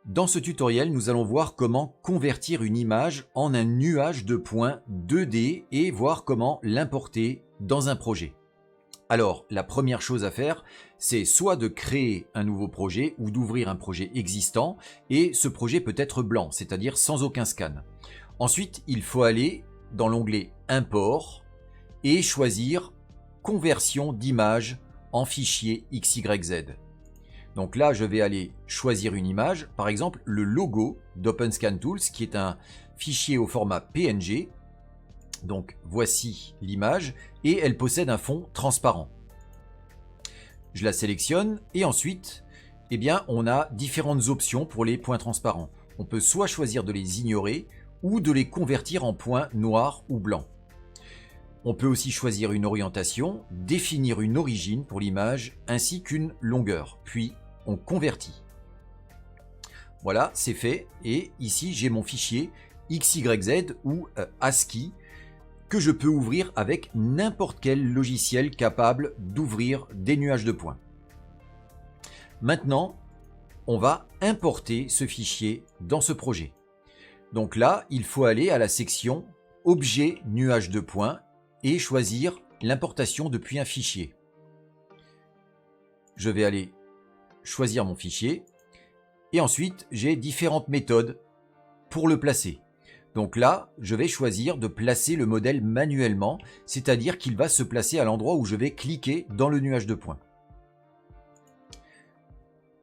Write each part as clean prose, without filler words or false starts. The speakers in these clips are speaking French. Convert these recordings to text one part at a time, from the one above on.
Dans ce tutoriel, nous allons voir comment convertir une image en un nuage de points 2D et voir comment l'importer dans un projet. Alors, la première chose à faire, c'est soit de créer un nouveau projet ou d'ouvrir un projet existant, et ce projet peut être blanc, c'est-à-dire sans aucun scan. Ensuite, il faut aller dans l'onglet Import et choisir Conversion d'image en fichier XYZ. Donc là, je vais aller choisir une image, par exemple le logo d'OpenScan Tools, qui est un fichier au format PNG. Donc voici l'image et elle possède un fond transparent. Je la sélectionne et ensuite, on a différentes options pour les points transparents. On peut soit choisir de les ignorer ou de les convertir en points noirs ou blancs. On peut aussi choisir une orientation, définir une origine pour l'image ainsi qu'une longueur, puis on convertit. Voilà, c'est fait et ici j'ai mon fichier XYZ ou ASCII que je peux ouvrir avec n'importe quel logiciel capable d'ouvrir des nuages de points. Maintenant, on va importer ce fichier dans ce projet. Donc là, il faut aller à la section Objet nuage de points et choisir l'importation depuis un fichier. Je vais aller choisir mon fichier et ensuite j'ai différentes méthodes pour le placer. Donc là, je vais choisir de placer le modèle manuellement, c'est-à-dire qu'il va se placer à l'endroit où je vais cliquer dans le nuage de points.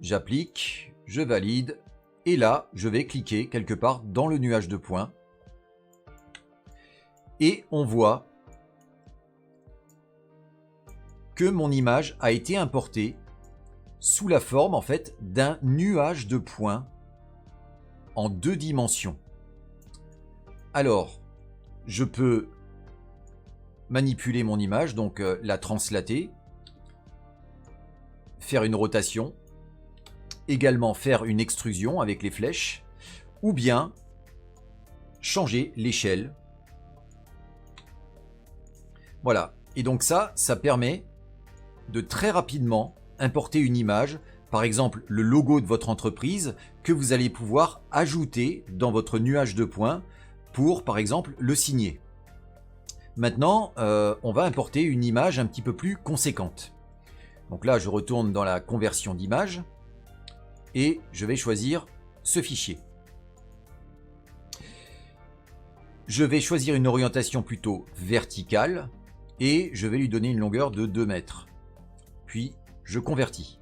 J'applique, je valide et là, je vais cliquer quelque part dans le nuage de points et on voit que mon image a été importée sous la forme d'un nuage de points en 2 dimensions. Alors, je peux manipuler mon image, donc la translater, faire une rotation, également faire une extrusion avec les flèches, ou bien changer l'échelle. Voilà, et donc ça permet de très rapidement importer une image, par exemple le logo de votre entreprise, que vous allez pouvoir ajouter dans votre nuage de points pour, par exemple, le signer. Maintenant, on va importer une image un petit peu plus conséquente. Donc là, je retourne dans la conversion d'image et je vais choisir ce fichier. Je vais choisir une orientation plutôt verticale et je vais lui donner une longueur de 2 mètres. Puis, je convertis.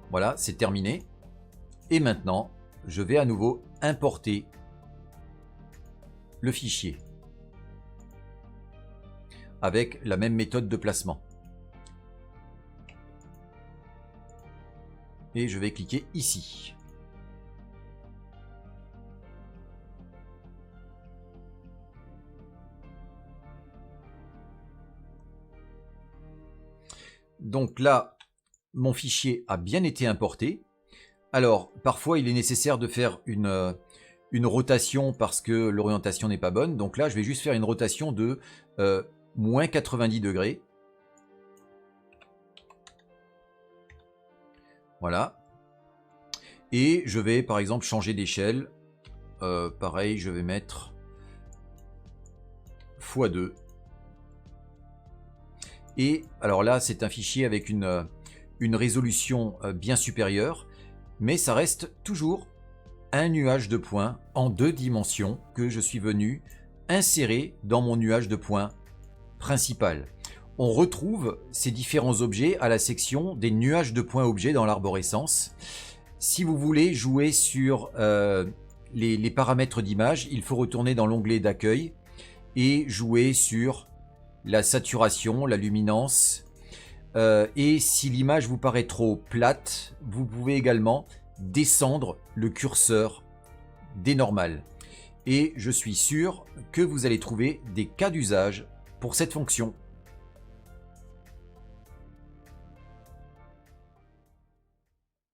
Voilà, c'est terminé. Et maintenant, je vais à nouveau importer le fichier avec la même méthode de placement. Et je vais cliquer ici. Donc là, mon fichier a bien été importé. Alors, parfois, il est nécessaire de faire une rotation parce que l'orientation n'est pas bonne. Donc là, je vais juste faire une rotation de moins 90 degrés. Voilà. Et je vais, par exemple, changer d'échelle. Pareil, je vais mettre x2. Et alors là, c'est un fichier avec une résolution bien supérieure, mais ça reste toujours un nuage de points en 2 dimensions que je suis venu insérer dans mon nuage de points principal. On retrouve ces différents objets à la section des nuages de points objets dans l'arborescence. Si vous voulez jouer sur les paramètres d'image, il faut retourner dans l'onglet d'accueil et jouer sur la saturation, la luminance, et si l'image vous paraît trop plate, vous pouvez également descendre le curseur des normales. Et je suis sûr que vous allez trouver des cas d'usage pour cette fonction.